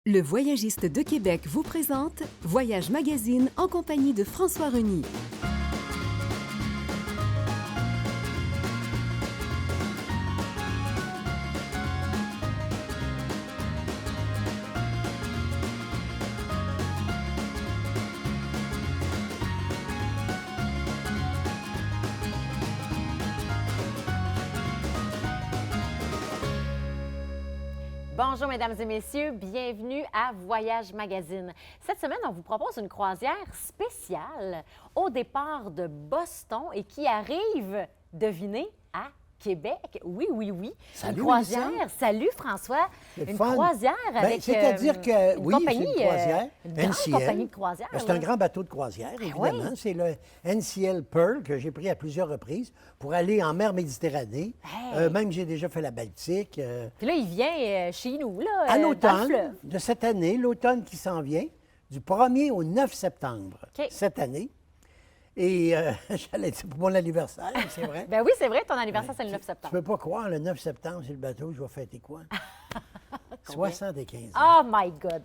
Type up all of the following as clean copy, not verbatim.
Le Voyagiste de Québec vous présente Voyage Magazine en compagnie de François Reny. Bonjour, mesdames et messieurs. Bienvenue à Voyage Magazine. Cette semaine, on vous propose une croisière spéciale au départ de Boston et qui arrive, devinez, à Québec. Oui. Salut, une croisière. Mélissa. Salut, François. C'est Une fun. croisière avec c'est-à-dire que, une oui, compagnie, c'est une croisière, une grande NCL. compagnie de croisière. C'est là. un grand bateau de croisière, évidemment. oui. C'est le NCL Pearl que j'ai pris à plusieurs reprises pour aller en mer Méditerranée. Hey. Même j'ai déjà fait la Baltique. Puis là, il vient chez nous, là, À dans le fleuve. l'automne de cette année, l'automne qui s'en vient, du 1er au 9 septembre OK. cette année. Et j'allais dire pour mon anniversaire, c'est vrai. Ben oui, c'est vrai, ton anniversaire, c'est le 9 Tu septembre. peux pas croire, le 9 septembre, c'est le bateau, je vais fêter quoi? 75 ans. Oh my God!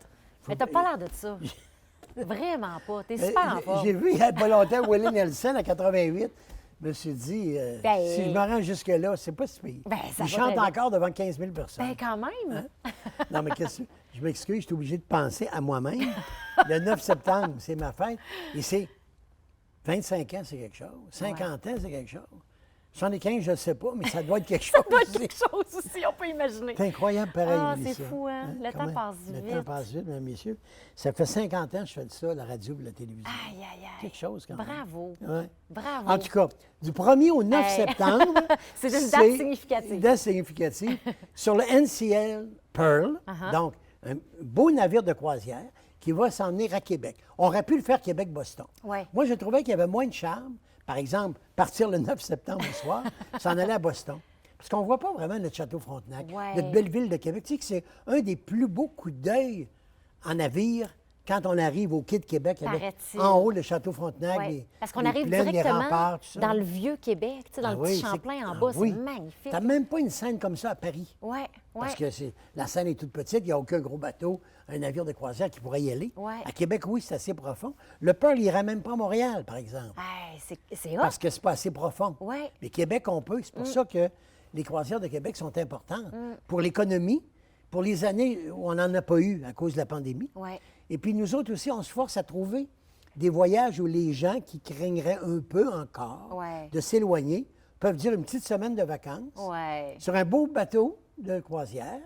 Mais t'as pas l'air de ça. Vraiment pas. T'es super en forme. J'ai vu il n'y a pas longtemps Willie Nelson à 88. Je me suis dit, Ben, si je me rends jusque-là, c'est pas si pire. Ben, ça Il va chante très encore devant 15 000 personnes. Ben quand même. Non, mais qu'est-ce que je m'excuse, je suis obligé de penser à moi-même. Le 9 septembre, c'est ma fête. Et c'est 25 ans, c'est quelque chose. 50 ans, c'est quelque chose. 75, je ne sais pas, mais ça doit être quelque chose. Ça doit être aussi. quelque chose aussi, on peut imaginer. C'est incroyable, pareil. Ah, c'est Mélissa. fou, hein? Le temps Comment? passe Le vite. temps passe vite, mesdames et messieurs. Ça fait 50 ans que je fais de ça, la radio et la télévision. Aïe. Quelque chose, quand même. Bravo. Ouais. Bravo. En tout cas, du 1er au 9 Hey. septembre. C'est une date significative. Une date significative. Sur le NCL Pearl, Uh-huh. donc un beau navire de croisière qui va s'en venir à Québec. On aurait pu le faire Québec-Boston. Ouais. Moi, je trouvais qu'il y avait moins de charme. Par exemple, partir le 9 septembre au soir, s'en aller à Boston. Parce qu'on ne voit pas vraiment notre château Frontenac, Ouais. notre belle ville de Québec. Tu sais que c'est un des plus beaux coups d'œil en navire quand on arrive au quai de Québec avec Paraît-il. en haut le château Frontenac. Ouais. Parce qu'on les arrive plaines, les directement remparts, tout ça. dans le vieux Québec, tu sais, dans Ah le oui, petit c'est- Champlain en ah bas. oui. C'est magnifique. T'as même pas une scène comme ça à Paris. Oui. Parce que la Seine est toute petite, il n'y a aucun gros bateau, un navire de croisière qui pourrait y aller. Ouais. À Québec, oui, c'est assez profond. Le Pearl n'irait même pas à Montréal, par exemple, C'est hot. parce que c'est pas assez profond. Ouais. Mais Québec, on peut. C'est pour ça que les croisières de Québec sont importantes pour l'économie, pour les années où on n'en a pas eu à cause de la pandémie. Ouais. Et puis nous autres aussi, on se force à trouver des voyages où les gens qui craigneraient un peu encore Ouais. de s'éloigner peuvent dire une petite semaine de vacances Ouais. sur un beau bateau de croisière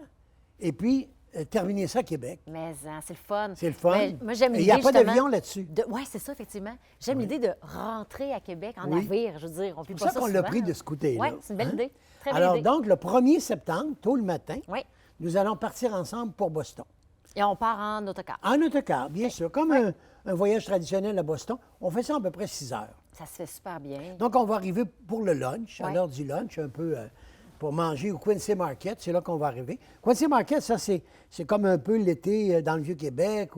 et puis terminer ça à Québec. Mais hein, c'est le fun. C'est le fun. Mais moi, j'aime Et l'idée. il n'y a pas justement, d'avion là-dessus. Oui, c'est ça, effectivement. J'aime l'idée de rentrer à Québec en Oui. navire. Je veux dire, on ne C'est peut pour pas ça qu'on l'a souvent. pris de ce côté-là. Oui, c'est une belle hein? idée. Très belle Alors idée. donc, le 1er septembre, tôt le matin, Oui. nous allons partir ensemble pour Boston. Et on part en autocar. En autocar, bien sûr. Comme un voyage traditionnel à Boston, on fait ça à peu près 6 heures. Ça se fait super bien. Donc, on va arriver pour le lunch, à Ouais. l'heure du lunch, un peu pour manger au Quincy Market. C'est là qu'on va arriver. Quincy Market, ça, c'est comme un peu l'été dans le Vieux-Québec.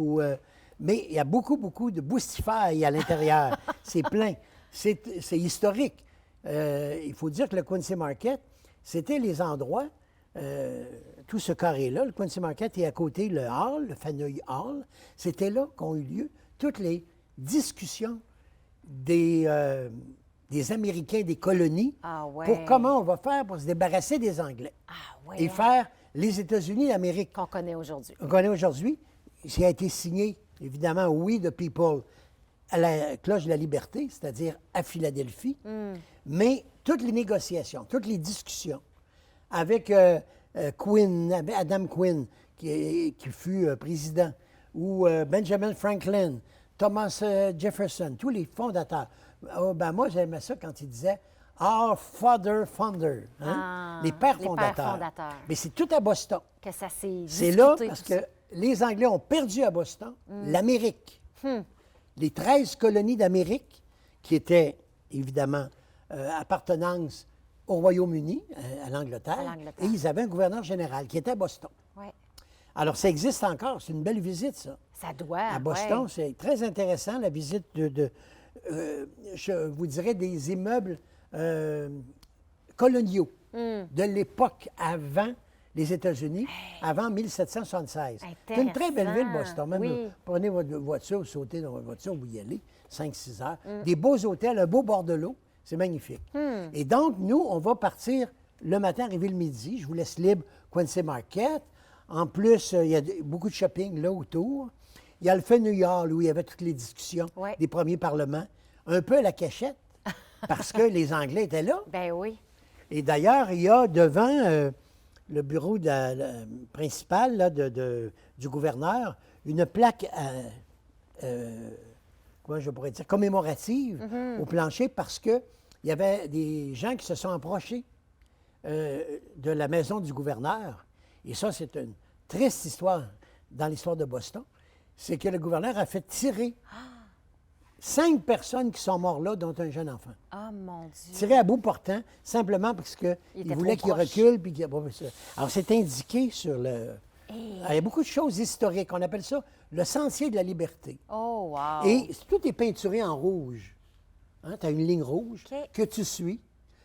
Mais il y a beaucoup de boustifailles à l'intérieur. C'est plein. C'est historique. Il faut dire que le Quincy Market, c'était les endroits, tout ce carré-là, le Quincy Market, et à côté, le hall, le Faneuil Hall. C'était là qu'ont eu lieu toutes les discussions des Américains des colonies Ah ouais. pour comment on va faire pour se débarrasser des Anglais Ah oui. et faire les États-Unis d'Amérique. Qu'on connaît aujourd'hui. On connaît aujourd'hui, ce qui a été signé, évidemment, We the People, à la cloche de la liberté, c'est-à-dire à Philadelphie, mais toutes les négociations, toutes les discussions avec Quinn, Adam Quinn, qui fut président, ou Benjamin Franklin, Thomas Jefferson, tous les fondateurs. Moi, j'aimais ça quand il disait « Our Father Founder Ah, les pères les pères fondateurs. fondateurs. Mais c'est tout à Boston. Que ça s'est C'est discuté, là parce tout ça. que les Anglais ont perdu à Boston l'Amérique. Les 13 colonies d'Amérique, qui étaient évidemment appartenance au Royaume-Uni, à l'Angleterre, À l'Angleterre. et ils avaient un gouverneur général qui était à Boston. Ouais. Alors, ça existe encore. C'est une belle visite, ça. Ça doit. À Boston, ouais. c'est très intéressant, la visite je vous dirais, des immeubles coloniaux de l'époque avant les États-Unis avant 1776. C'est une très belle ville, Boston. Même, Oui. prenez votre voiture, sautez dans votre voiture, vous y allez, 5-6 heures. Des beaux hôtels, un beau bord de l'eau, c'est magnifique. Et donc, nous, on va partir le matin, arriver le midi. Je vous laisse libre Quincy Market. En plus, il y a beaucoup de shopping là autour. Il y a le Faneuil Hall où il y avait toutes les discussions Ouais. des premiers parlements, un peu à la cachette, parce que les Anglais étaient là. Ben oui. Et d'ailleurs, il y a devant le bureau principal là, du gouverneur une plaque, comment je pourrais dire, commémorative au plancher parce qu'il y avait des gens qui se sont approchés de la maison du gouverneur. Et ça, c'est une triste histoire dans l'histoire de Boston. C'est que le gouverneur a fait tirer 5 personnes qui sont mortes là, dont un jeune enfant. Oh mon Dieu. Tiré à bout portant, simplement parce qu'il était voulait trop qu'il proche. recule. Puis alors, c'est indiqué sur le... Alors, il y a beaucoup de choses historiques. On appelle ça le sentier de la liberté. Oh, wow. Et tout est peinturé en rouge. Hein, tu as une ligne rouge OK. que tu suis.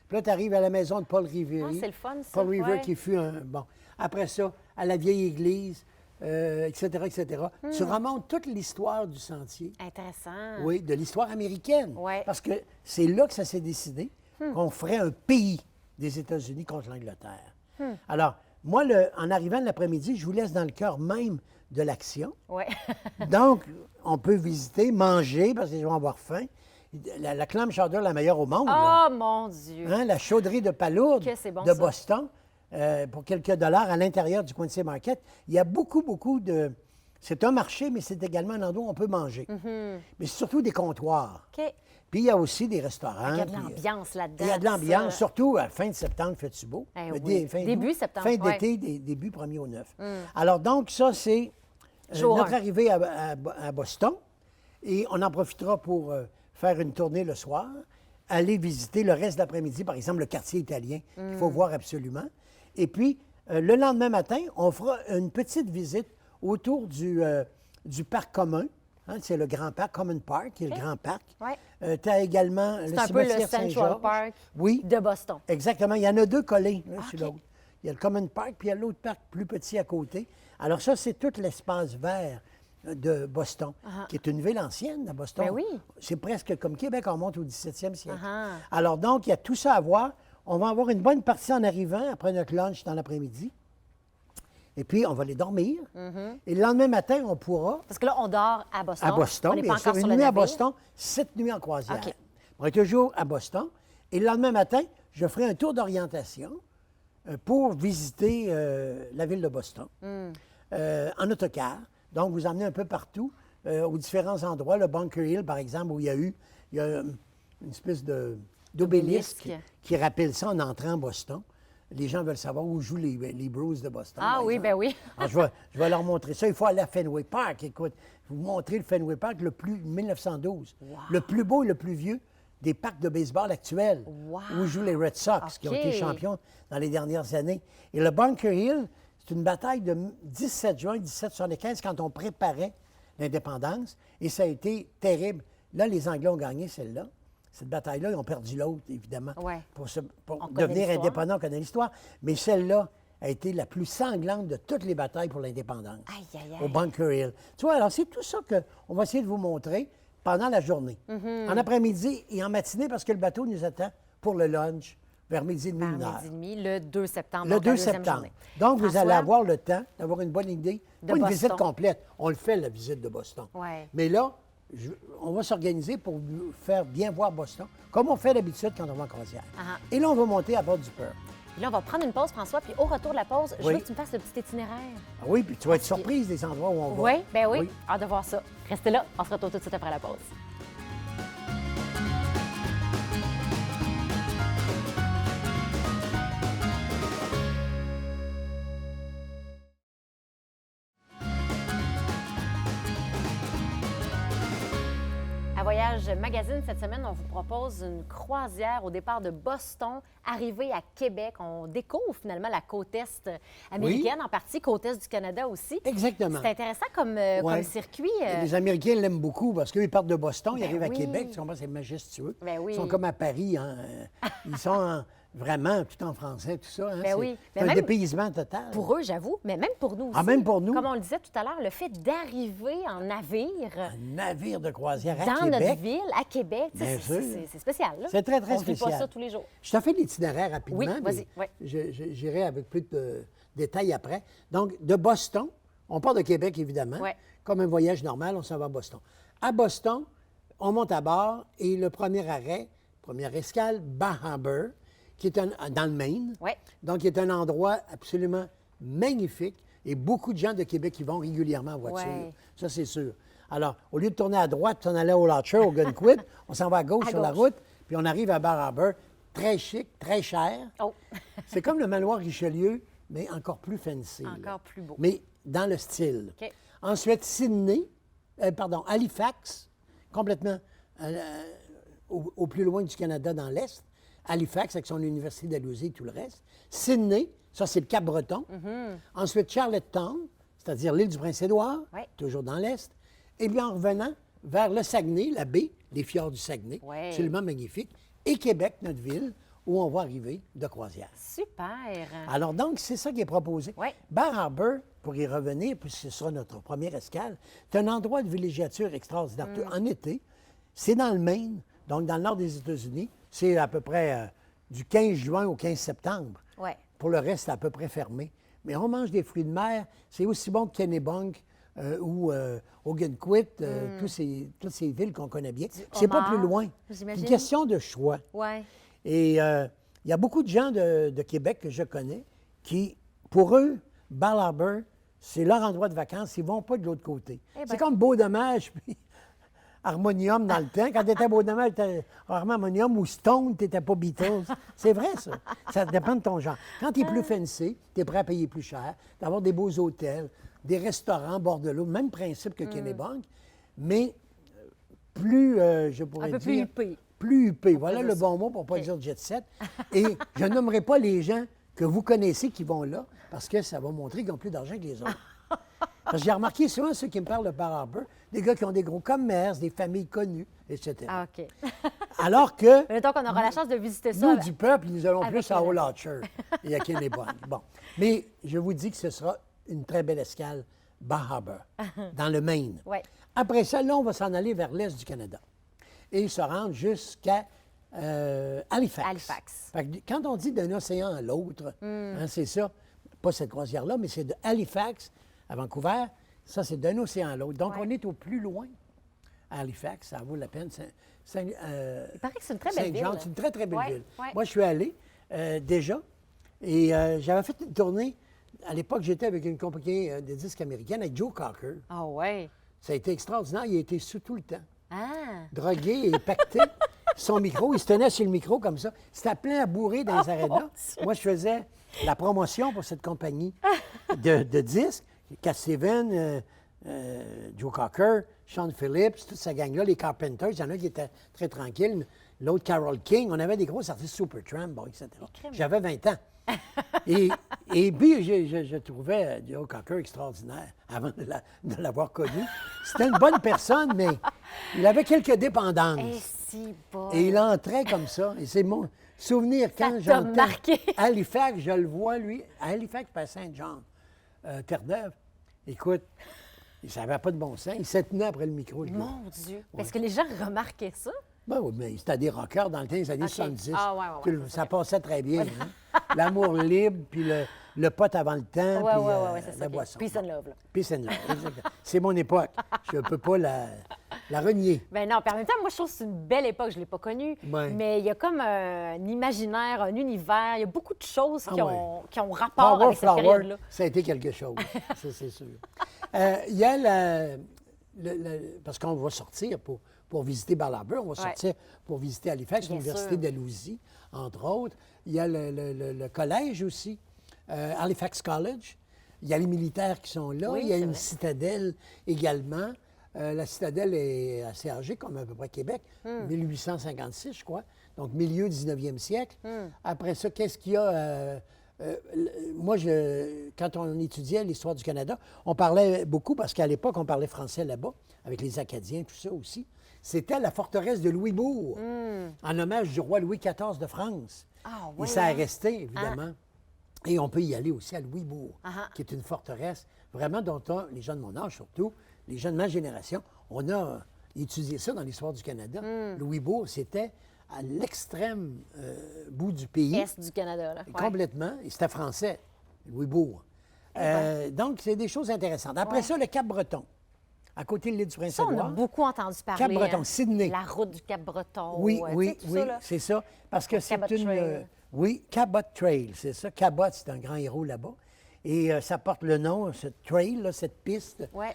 Puis là, tu arrives à la maison de Paul Revere. Ah, c'est le fun, ça, Paul Revere ouais. qui fut un... Bon. Après ça, à la vieille église, etc., etc. Tu remontes toute l'histoire du sentier. Intéressant. Oui, de l'histoire américaine. Ouais. Parce que c'est là que ça s'est décidé qu'on ferait un pays des États-Unis contre l'Angleterre. Alors, moi, en arrivant de l'après-midi, je vous laisse dans le cœur même de l'action. Ouais. Donc, on peut visiter, manger, parce qu'ils vont avoir faim. La clam chowder, la meilleure au monde. là. Oh mon Dieu. Hein, la chauderie de palourde Que c'est bon, de ça. Boston, pour quelques dollars à l'intérieur du Quincy Market. Il y a beaucoup de... C'est un marché, mais c'est également un endroit où on peut manger. Mais c'est surtout des comptoirs. OK. Puis il y a aussi des restaurants. Il y a de puis, l'ambiance là-dedans. il y a de l'ambiance, ça. surtout à fin de septembre, fait-tu beau? Eh Le oui. fin Début d'août, septembre, Fin ouais. d'été, début 1er au 9. Alors donc, ça, c'est Jour notre un. arrivée à Boston. Et on en profitera pour faire une tournée le soir, aller visiter le reste de l'après-midi, par exemple, le quartier italien, qu'il faut voir absolument. Et puis, le lendemain matin, on fera une petite visite autour du parc commun. Hein, c'est le Grand Parc, Common Park, qui est le Grand Parc. Ouais. Tu as également le C'est un peu le cimetière Central Saint-Georges. Park Oui, de Boston. exactement. Il y en a 2 collés l'un sur OK. l'autre. Il y a le Common Park, puis il y a l'autre parc plus petit à côté. Alors ça, c'est tout l'espace vert de Boston, qui est une ville ancienne à Boston. Ben oui. C'est presque comme Québec, on monte au 17e siècle. Ah. Alors donc, il y a tout ça à voir. On va avoir une bonne partie en arrivant, après notre lunch dans l'après-midi. Et puis, on va aller dormir. Et le lendemain matin, on pourra, Parce que là, on dort à Boston. à Boston, On n'est bien pas sûr, encore sur une le nuit à navire. Boston, 7 nuits en croisière. OK. On est toujours à Boston. Et le lendemain matin, je ferai un tour d'orientation pour visiter la ville de Boston en autocar. Donc, vous emmenez un peu partout, aux différents endroits. Le Bunker Hill, par exemple, où il y a une espèce d'obélisque Obélisque. qui rappelle ça en entrant à Boston. Les gens veulent savoir où jouent les Bruins de Boston. Ah par oui, exemple. ben oui. Alors, je vais leur montrer ça. Il faut aller à Fenway Park. Écoute, vous montrer le Fenway Park, le plus 1912. Le plus beau et le plus vieux des parcs de baseball actuels, Wow. où jouent les Red Sox, qui ont été OK. champions dans les dernières années. Et le Bunker Hill, c'est une bataille de 17 juin 1775, quand on préparait l'indépendance. Et ça a été terrible. Là, les Anglais ont gagné celle-là. Cette bataille-là, ils ont perdu l'autre, évidemment. Ouais. Pour On connaît devenir l'histoire. indépendant, on connaît l'histoire. Mais celle-là a été la plus sanglante de toutes les batailles pour l'indépendance. Aïe, aïe, Au aïe. Bunker Hill. Tu vois, alors c'est tout ça qu'on va essayer de vous montrer pendant la journée. En après-midi et en matinée, parce que le bateau nous attend pour le lunch vers midi et demi, Par une heure. midi et demi, le 2 septembre. Le donc la 2 deuxième septembre. journée. Donc, vous allez François? avoir le temps d'avoir une bonne idée. De Pas une Boston. visite complète. On le fait, la visite de Boston. Ouais. Mais là, on va s'organiser pour vous faire bien voir Boston, comme on fait d'habitude quand on va en croisière. Ah. Et là, on va monter à bord du Pearl. Là, on va prendre une pause, François, puis au retour de la pause, je Oui. veux que tu me fasses le petit itinéraire. Ah oui, puis tu vas être surprise des endroits où on va. Oui, ben oui. Hâte de voir ça. Restez là, on se retrouve tout de suite après la pause. À Voyage Magazine, cette semaine, on vous propose une croisière au départ de Boston, arrivée à Québec. On découvre finalement la côte est américaine, en partie, côte est du Canada aussi. Exactement. C'est intéressant comme circuit. Les Américains l'aiment beaucoup parce qu'eux, ils partent de Boston, ils Ben arrivent à oui. Québec. Tu comprends, c'est majestueux. Ben oui. Ils sont comme à Paris. Hein. Ils sont vraiment tout en français, tout ça. Hein, Ben oui. c'est Mais un même dépaysement total. Pour eux, j'avoue, mais même pour nous aussi. Ah, même pour nous. Comme on le disait tout à l'heure, le fait d'arriver en navire Un navire de croisière à dans Québec. notre ville, à Québec, tu sais, Bien sûr. c'est spécial. Là. C'est très, très On vit spécial. pas ça tous les jours. Je te fais l'itinéraire rapidement. Oui, mais vas-y, oui. J'irai avec plus de détails après. Donc, de Boston, on part de Québec, évidemment. Ouais. Comme un voyage normal, on s'en va à Boston. À Boston, on monte à bord et le premier arrêt, première escale, Bar Harbor, qui est dans le Maine. Ouais. Donc, qui est un endroit absolument magnifique et beaucoup de gens de Québec y vont régulièrement en voiture. Ouais. Ça, c'est sûr. Alors, au lieu de tourner à droite, puis on allait au Larcher, au Gunquit, on s'en va à gauche À sur la gauche. route, puis on arrive à Bar Harbor, très chic, très cher. Oh, C'est comme le manoir Richelieu, mais encore plus fancy. là. encore plus beau. Mais dans le style. OK. Ensuite, Halifax, complètement au plus loin du Canada dans l'Est. Halifax, avec son université d'Alousie et tout le reste. Sydney, ça, c'est le Cap-Breton. Ensuite, Charlottetown, c'est-à-dire l'île du Prince-Édouard, Ouais. toujours dans l'Est. Et bien, en revenant vers le Saguenay, la baie, les fjords du Saguenay, Ouais. absolument magnifique. Et Québec, notre ville, où on va arriver de croisière. Super. Alors donc, c'est ça qui est proposé. Ouais. Bar Harbor, pour y revenir, puis ce sera notre première escale, c'est un endroit de villégiature extraordinaire. En été, c'est dans le Maine, donc dans le nord des États-Unis. C'est à peu près du 15 juin au 15 septembre. Ouais. Pour le reste, c'est à peu près fermé. Mais on mange des fruits de mer. C'est aussi bon que Kennebunk ou Ogunquit, toutes ces villes qu'on connaît bien. C'est pas homard, plus loin. C'est j'imagine. une question de choix. Ouais. Et il y a beaucoup de gens de Québec que je connais qui, pour eux, Bar Harbor, c'est leur endroit de vacances. Ils ne vont pas de l'autre côté. Eh ben. C'est comme Beau Dommage puis Harmonium dans le temps. Quand tu étais Beau Dommage, tu étais rarement Harmonium ou Stone, tu n'étais pas Beatles. C'est vrai, ça. Ça dépend de ton genre. Quand tu es plus fancy, tu es prêt à payer plus cher, d'avoir des beaux hôtels, des restaurants bord de l'eau, même principe que Kennebunk, mais plus, je pourrais Un peu plus dire... huppé. Plus huppé. Voilà dire le ça. bon mot pour ne pas dire jet set. Et je nommerai pas les gens que vous connaissez qui vont là, parce que ça va montrer qu'ils ont plus d'argent que les autres. Parce que j'ai remarqué souvent ceux qui me parlent de Bar Harbor, des gars qui ont des gros commerces, des familles connues, etc. Ah, OK. Alors que Mais donc, on aura la chance de visiter ça. nous, du peuple, nous allons avec plus à le- Old Archer et à Kennebunk. Bon. Mais je vous dis que ce sera une très belle escale, Bar Harbor, dans le Maine. Ouais. Après ça, là, on va s'en aller vers l'est du Canada. Et se rendre jusqu'à Halifax. Halifax. Fait que quand on dit d'un océan à l'autre, hein, c'est ça, pas cette croisière-là, mais c'est de Halifax à Vancouver, ça, c'est d'un océan à l'autre. Donc, Ouais. on est au plus loin à Halifax, ça vaut la peine. Il paraît que c'est une très belle Saint-Jean, ville. c'est une très, très belle Ouais, ville. ouais. Moi, je suis allé déjà et j'avais fait une tournée. À l'époque, j'étais avec une compagnie de disques américaine avec Joe Cocker. Ah, ouais. Ça a été extraordinaire. Il a été sous tout le temps. Ah. Drogué et pacté. Son micro, il se tenait sur le micro comme ça. C'était plein à bourrer dans les arénas. Moi, je faisais la promotion pour cette compagnie de disques. Cat Steven, Joe Cocker, Sean Phillips, toute sa gang-là, les Carpenters. Il y en a qui étaient très tranquilles. L'autre, Carole King. On avait des gros artistes, Supertramp, bon, etc. J'avais 20 ans. et puis, je trouvais Joe Cocker extraordinaire avant de l'avoir connu. C'était une bonne personne, mais il avait quelques dépendances. Et si bon. Et il entrait comme ça. Et c'est mon souvenir quand t'a j'entends marqué. Halifax, je le vois, lui, à Halifax, pas Saint-Jean, Terre-Neuve. Écoute, ça n'avait pas de bon sens. Il s'est tenu après le micro, le gars. Mon Dieu. Est-ce que les gens remarquaient ça? Ben oui, mais c'était des rockers dans le temps des années OK. 70. Ah, ouais, ouais, Tout le- ça passait très bien. hein. L'amour libre, puis le pot avant le temps, Ouais, puis ouais, c'est ça. la OK. boisson. Peace and love, là. Peace and love, exactement. C'est mon époque. Je ne peux pas la renier. Ben non, puis en même temps, moi, je trouve que c'est une belle époque. Je ne l'ai pas connue. Ouais. Mais il y a comme un imaginaire, un univers. Il y a beaucoup de choses Ah qui ont rapport Power avec cette Flower, période-là. ça a été quelque chose, ça c'est sûr. Il y a parce qu'on va sortir pour visiter Bar Harbor, on va sortir pour visiter Halifax, Bien l'Université sûr. d'Alousie, entre autres. Il y a le collège aussi, Halifax College. Il y a les militaires qui sont là. Oui, Il y a c'est une vrai. citadelle également. La citadelle est assez âgée, comme à peu près Québec, 1856, je crois, donc milieu 19e siècle. Après ça, qu'est-ce qu'il y a? Moi, quand on étudiait l'histoire du Canada, on parlait beaucoup, parce qu'à l'époque, on parlait français là-bas, avec les Acadiens, tout ça aussi. C'était la forteresse de Louisbourg, en hommage du roi Louis XIV de France. Ah, Et oui, ça a hein? resté, évidemment. Et on peut y aller aussi à Louisbourg, Ah. qui est une forteresse vraiment dont les gens de mon âge surtout, les gens de ma génération, on a étudié ça dans l'histoire du Canada. Louisbourg, c'était à l'extrême bout du pays. Est du Canada, là. Ouais. Complètement. Et c'était français, Louisbourg. Donc, c'est des choses intéressantes. Après Ouais. ça, le Cap-Breton, à côté de l'île du Ça, on a Prince-Édouard. beaucoup entendu parler. Cap-Breton, hein. Sydney. La route du Cap-Breton. Oui, tu oui, sais, tout oui, ça, là. c'est ça. Parce que c'est Cabot une... Trail. oui, Cabot Trail, c'est ça. Cabot, c'est un grand héros là-bas. Et ça porte le nom, ce trail, là, cette piste, Ouais.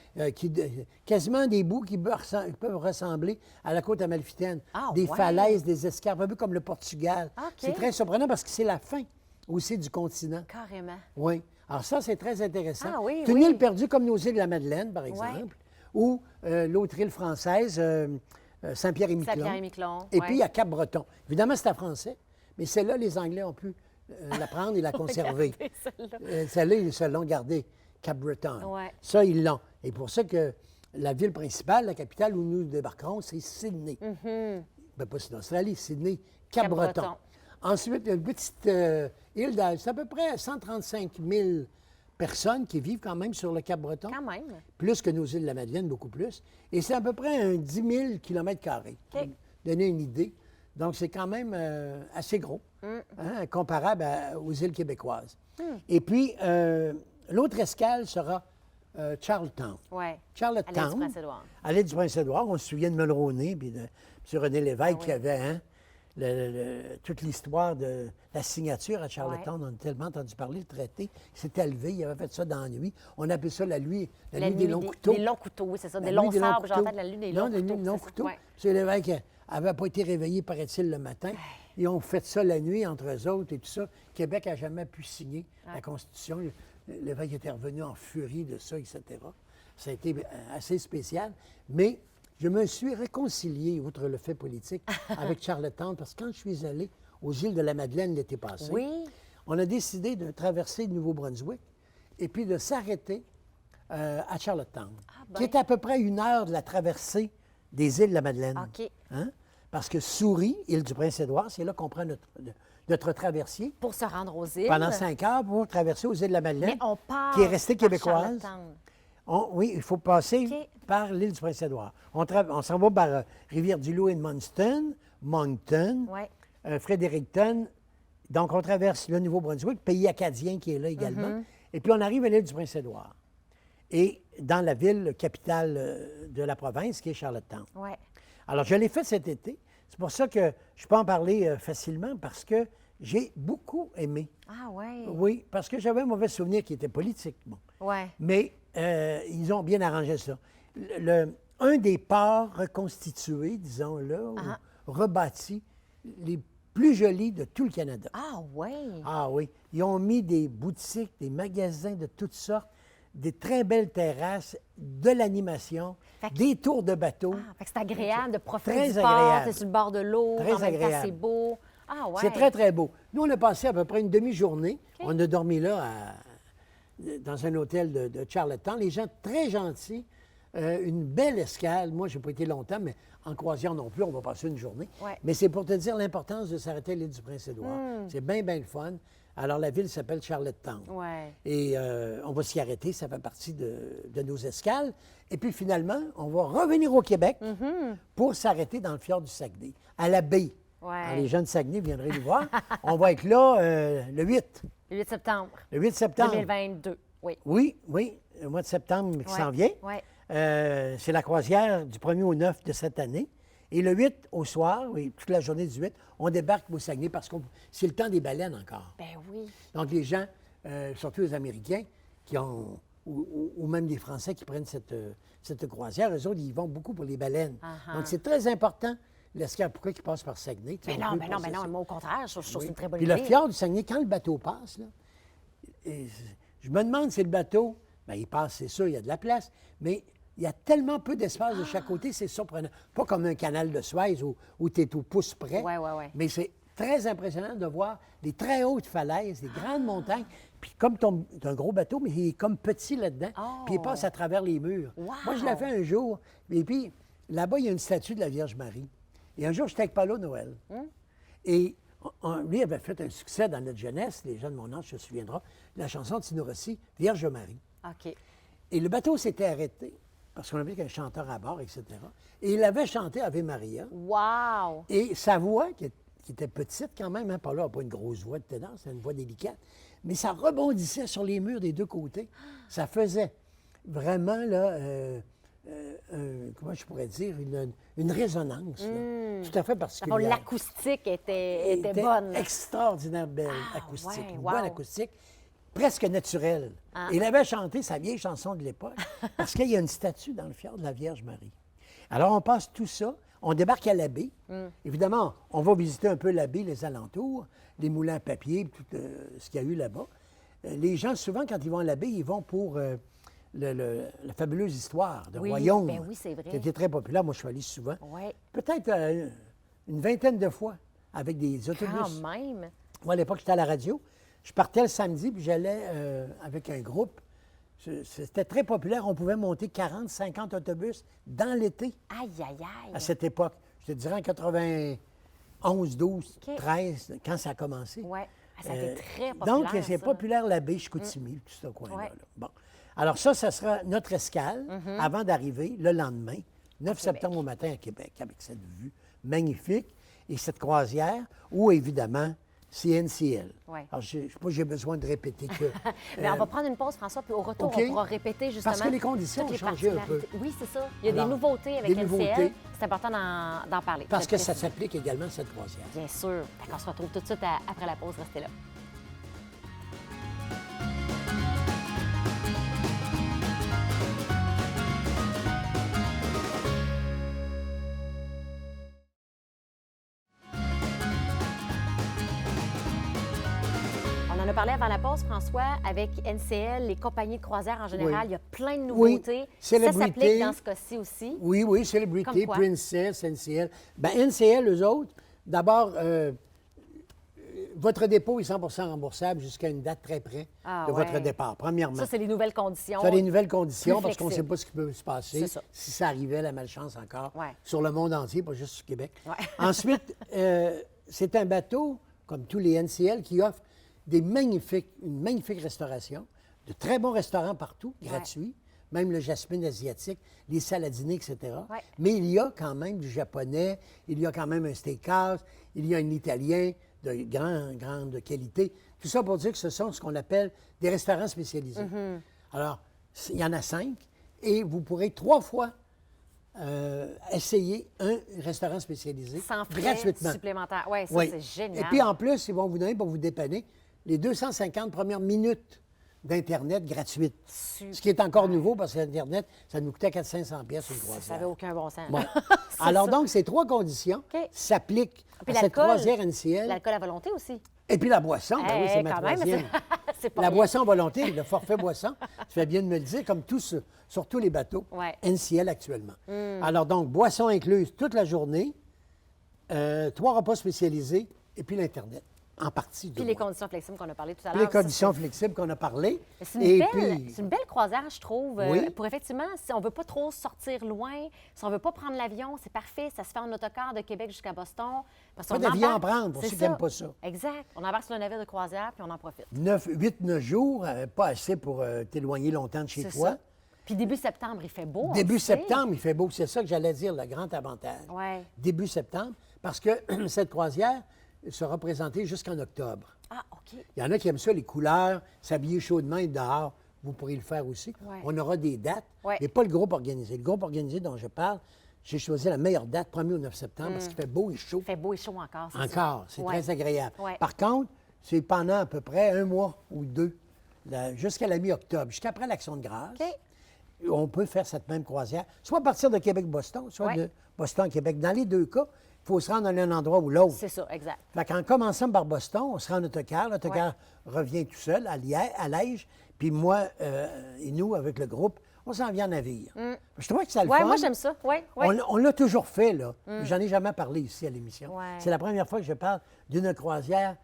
quasiment des bouts qui peuvent ressembler à la côte amalfitaine. Ah, des ouais. falaises, des escarpes, un peu comme le Portugal. OK. C'est très surprenant parce que c'est la fin aussi du continent. Carrément. Oui. Alors ça, c'est très intéressant. Ah oui, C'est une oui. île perdue comme nos îles de la Madeleine, par exemple, ou l'autre île française, Saint-Pierre-et-Miquelon. Saint-Pierre-et-Miquelon, Et ouais. puis, il y a Cap-Breton. Évidemment, c'est en français, mais celle-là, les Anglais ont pu la prendre et la conserver. Regardez celle-là. Celle-là, ils se l'ont gardée, Cap-Breton. Ouais. Ça, ils l'ont. Et pour ça que la ville principale, la capitale où nous débarquerons, c'est Sydney. Ben, pas c'est l'Australie, Sydney, Cap-Breton. Cap-Breton. Ensuite, il y a une petite île, c'est à peu près 135 000 personnes qui vivent quand même sur le Cap-Breton. Quand même. Plus que nos îles de la Madeleine, beaucoup plus. Et c'est à peu près un 10 000 km². Pour vous donner une idée. Donc, c'est quand même assez gros, hein, comparable aux îles québécoises. Et puis, l'autre escale sera Charlottetown. Oui. Charlottetown. À l'île du Prince-Édouard. À l'île du Prince-Édouard. On se souvient de Mulroney puis de M. René Lévesque oui. qui avait toute l'histoire de la signature à Charlottetown. On a tellement entendu parler, le traité. Il s'était levé, il avait fait ça dans la nuit. On appelait ça la nuit des longs couteaux. Des longs couteaux, oui, c'est ça. La Des nuit longs des longs sabres, genre, en couteaux. fait, la nuit des Non, longs la nuit couteaux. des longs c'est ça. couteaux. Ouais. M. Lévesque n'avait pas été réveillé, paraît-il, le matin. Ils ont fait ça la nuit entre eux autres et tout ça. Québec n'a jamais pu signer la Constitution. Lévesque était revenu en furie de ça, etc. Ça a été assez spécial. Mais je me suis réconcilié, outre le fait politique, avec Charlottetown, parce que quand je suis allé aux îles de la Madeleine l'été passé, Oui. on a décidé de traverser le Nouveau-Brunswick et puis de s'arrêter à Charlottetown, ben. qui est à peu près 1 heure de la traversée des îles de la Madeleine. OK. Hein? Parce que Souris, île du Prince-Édouard, c'est là qu'on prend notre traversier Pour se rendre aux îles. pendant 5 heures pour traverser aux îles de la Madeleine, Mais on part qui est restée par québécoise. Charlottetown. Oui, il faut passer OK. par l'île du Prince-Édouard. On s'en va par Rivière-du-Loup et Munston, Moncton, Ouais. Fredericton. Donc, on traverse le Nouveau-Brunswick, pays acadien qui est là également. Et puis, on arrive à l'île du Prince-Édouard. Et dans la ville capitale de la province, qui est Charlottetown. Ouais. Alors, je l'ai fait cet été. C'est pour ça que je peux en parler facilement, parce que j'ai beaucoup aimé. Ah, ouais. Oui, parce que j'avais un mauvais souvenir qui était politique. Bon. Ouais. Mais ils ont bien arrangé ça. Un des ports reconstitués, disons-le, ou rebâtis, les plus jolis de tout le Canada. Ah, ouais. Ah oui. Ils ont mis des boutiques, des magasins de toutes sortes, des très belles terrasses, de l'animation, Fait que- des tours de bateau. Ah, fait que c'est agréable de profiter Très du port, agréable. t'es sur le bord de l'eau, Très en même temps, agréable. c'est beau. Ah, ouais. C'est très, très beau. Nous, on a passé à peu près une demi-journée. On a dormi là, dans un hôtel de Charlottetown. Les gens très gentils. Une belle escale. Moi, je n'ai pas été longtemps, mais en croisière non plus, on va passer une journée. Ouais. Mais c'est pour te dire l'importance de s'arrêter à l'île du Prince-Édouard. C'est bien, bien le fun. Alors, la ville s'appelle Charlottetown. Ouais. Et on va s'y arrêter, ça fait partie de nos escales. Et puis finalement, on va revenir au Québec pour s'arrêter dans le fjord du Saguenay, à la baie. Ouais. Alors, les gens de Saguenay viendraient nous voir. On va être là le 8. Le 8 septembre Le 8 septembre. 2022. Oui. Oui, le mois de septembre qui s'en vient. Oui. C'est la croisière du 1er au 9 de cette année. Et le 8 au soir, oui, toute la journée du 8, on débarque au Saguenay parce que c'est le temps des baleines encore. Ben oui. Donc, les gens, surtout les Américains, qui ont, ou même des Français qui prennent cette croisière, eux autres, ils vont beaucoup pour les baleines. Donc, c'est très important, l'escale. Pourquoi ils passent par Saguenay? Tu sais, Mais on non, peut mais non, passer mais non. ça. Moi, au contraire, je trouve que c'est une très bonne Puis idée. le fjord du Saguenay, quand le bateau passe, là, je me demande si le bateau, bien, il passe, c'est sûr, il y a de la place, mais il y a tellement peu d'espace de chaque côté, c'est surprenant. Pas comme un canal de Suez où tu es au pouce près, Ouais, ouais, ouais. mais c'est très impressionnant de voir des très hautes falaises, des grandes montagnes, puis comme c'est un gros bateau, mais il est comme petit là-dedans, puis il passe à travers les murs. Wow! Moi, je l'ai fait un jour, et puis là-bas, il y a une statue de la Vierge Marie. Et un jour, j'étais avec Paolo Noël. Et Lui avait fait un succès dans notre jeunesse, les gens de mon âge se souviendront, la chanson de Tino Rossi, Vierge Marie. OK. Et le bateau s'était arrêté parce qu'on avait qu'un chanteur à bord, etc. Et il avait chanté Ave Maria. Wow! Et sa voix, qui était petite quand même, hein, pas une grosse voix de ténor, c'était une voix délicate, mais ça rebondissait sur les murs des deux côtés. Ça faisait vraiment, là, comment je pourrais dire, une résonance. Là. Tout à fait particulière. D'abord, l'acoustique était bonne. Extraordinaire belle acoustique. ouais, Une wow. bonne acoustique, presque naturelle. Il avait chanté sa vieille chanson de l'époque parce qu'il y a une statue dans le fjord de la Vierge Marie. Alors, on passe tout ça. On débarque à la baie. Évidemment, on va visiter un peu la baie, les alentours, les moulins à papier, tout ce qu'il y a eu là-bas. Les gens, souvent, quand ils vont à la baie, ils vont pour la fabuleuse histoire de Royaume, ben oui, c'est vrai. qui était très populaire. Moi, je suis allé souvent. Ouais. Peut-être une vingtaine de fois avec des autobus. Quand même. Moi, à l'époque, j'étais à la radio. Je partais le samedi, puis j'allais avec un groupe. C'était très populaire. On pouvait monter 40, 50 autobus dans l'été Aïe, aïe, aïe. à cette époque. Je te dirais en 91, 12, OK. 13, quand ça a commencé. Oui. Ça a été très populaire. Donc, c'est ça. populaire, la baie Chicoutimi, tout ce coin-là. Ouais. Là. Bon. Alors ça sera notre escale avant d'arriver le lendemain, 9 septembre au matin à Québec, avec cette vue magnifique et cette croisière où, évidemment, c'est NCL. Ouais. Alors, je ne sais pas si j'ai besoin de répéter que... Mais on va prendre une pause, François, puis au retour, OK. on pourra répéter justement. Parce que les conditions toutes les ont changé un peu. particularités. Oui, c'est ça. Il y a Alors, des nouveautés avec des NCL. nouveautés. C'est important d'en parler. Parce de que ça préciser. s'applique également à cette croisière. Bien sûr. Fait qu'on se retrouve tout de suite après la pause. Restez là. On en a parlé avant la pause, François, avec NCL, les compagnies de croisière en général. Oui. Il y a plein de Oui. nouveautés. Célébrité. Ça s'applique dans ce cas-ci aussi. Oui, Comme Célébrité, quoi? Princess, NCL. Bien, NCL, eux autres, d'abord, votre dépôt est 100 remboursable jusqu'à une date très près de votre ouais. départ, premièrement. Ça, c'est les nouvelles conditions. Ça a des nouvelles conditions Plus parce qu'on ne sait flexible. pas ce qui peut se passer. C'est ça. Si ça arrivait, la malchance encore, Ouais. sur le monde entier, pas juste au Québec. Ouais. Ensuite, c'est un bateau, comme tous les NCL, qui offre une magnifique restauration, de très bons restaurants partout, gratuits, même le Jasmine asiatique, les salles à dîner, etc. Ouais. Mais il y a quand même du japonais, il y a quand même un steakhouse, il y a un italien de grande qualité. Tout ça pour dire que ce sont ce qu'on appelle des restaurants spécialisés. Mm-hmm. Alors, il y en a 5 et vous pourrez 3 fois essayer un restaurant spécialisé Sans frais gratuitement. supplémentaires. Oui, ça, Oui. c'est génial. Et puis, en plus, ils vont vous donner, pour vous dépanner, les 250 premières minutes d'Internet gratuites. Ce qui est encore nouveau parce que l'Internet, ça nous coûtait 400-500 pièces une Ça croisière. n'avait aucun bon sens. Bon. C'est Alors, ça. donc, ces 3 conditions OK. s'appliquent Puis à cette l'alcool, croisière NCL. L'alcool à volonté aussi. Et puis la boisson, ben oui, c'est ma quand même, troisième. c'est pas La rien. boisson volonté, le forfait boisson, tu fais bien de me le dire, comme sur tous les bateaux Ouais. NCL actuellement. Alors donc, boisson incluse toute la journée, 3 repas spécialisés, et puis l'Internet, en partie. Puis les conditions flexibles qu'on a parlé tout à Puis l'heure. les conditions flexibles qu'on a parlé. C'est Et une, puis, c'est une belle croisière, je trouve. Oui. Pour effectivement, si on ne veut pas trop sortir loin, si on ne veut pas prendre l'avion, c'est parfait. Ça se fait en autocar de Québec jusqu'à Boston. Parce Pas qu'on d'avion embarque- à prendre, pour c'est ceux qui n'aiment pas ça. Exact. On embarque sur le navire de croisière, puis on en profite. 8-9 jours, pas assez pour t'éloigner longtemps de chez C'est toi. ça. Puis début septembre, il fait beau. on Début le sait. septembre, il fait beau. C'est ça que j'allais dire, le grand avantage. Ouais. Début septembre, parce que cette croisière sera présentée jusqu'en octobre. Ah, OK. Il y en a qui aiment ça, les couleurs, s'habiller chaudement et dehors. Vous pourrez le faire aussi. Ouais. On aura des dates, Ouais. mais pas le groupe organisé. Le groupe organisé dont je parle, j'ai choisi la meilleure date, 1er au 9 septembre, parce qu'il fait beau et chaud. Il fait beau et chaud encore. c'est Encore, ça. c'est Ouais. très agréable. Ouais. Par contre, c'est pendant à peu près 1 mois ou 2, jusqu'à la mi-octobre, jusqu'après l'Action de grâce. OK. On peut faire cette même croisière, soit à partir de Québec-Boston, soit Ouais. de Boston à Québec. Dans les 2 cas, il faut se rendre à un endroit ou l'autre. C'est ça, exact. Fait qu'en commençant par Boston, on se rend en autocar. L'autocar revient tout seul à Liège. Puis moi et nous, avec le groupe, on s'en vient en navire. Je trouvais que ça le Oui, fun. moi, j'aime ça. Oui, oui. On l'a toujours fait, là. J'en ai jamais parlé ici à l'émission. Ouais. C'est la première fois que je parle d'une croisière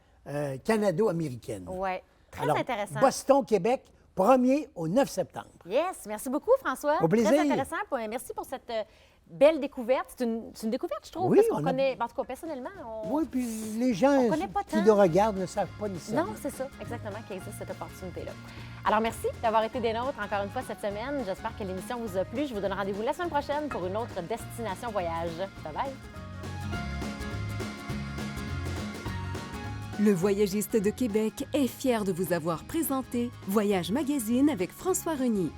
canado-américaine. Oui. Très Alors, intéressant. Boston, Québec, 1er au 9 septembre. Yes, merci beaucoup, François. Au plaisir. Très intéressant. Merci pour cette belle découverte. C'est une découverte, je trouve, Oui, parce qu'on on a- connaît, en tout cas, personnellement, Oui, puis les gens On connaît pas qui tant. le regardent ne savent pas nécessairement. Non, c'est ça, exactement, qu'il existe cette opportunité-là. Alors, merci d'avoir été des nôtres encore une fois cette semaine. J'espère que l'émission vous a plu. Je vous donne rendez-vous la semaine prochaine pour une autre destination voyage. Bye-bye. Le Voyagiste de Québec est fier de vous avoir présenté Voyage Magazine avec François Reny.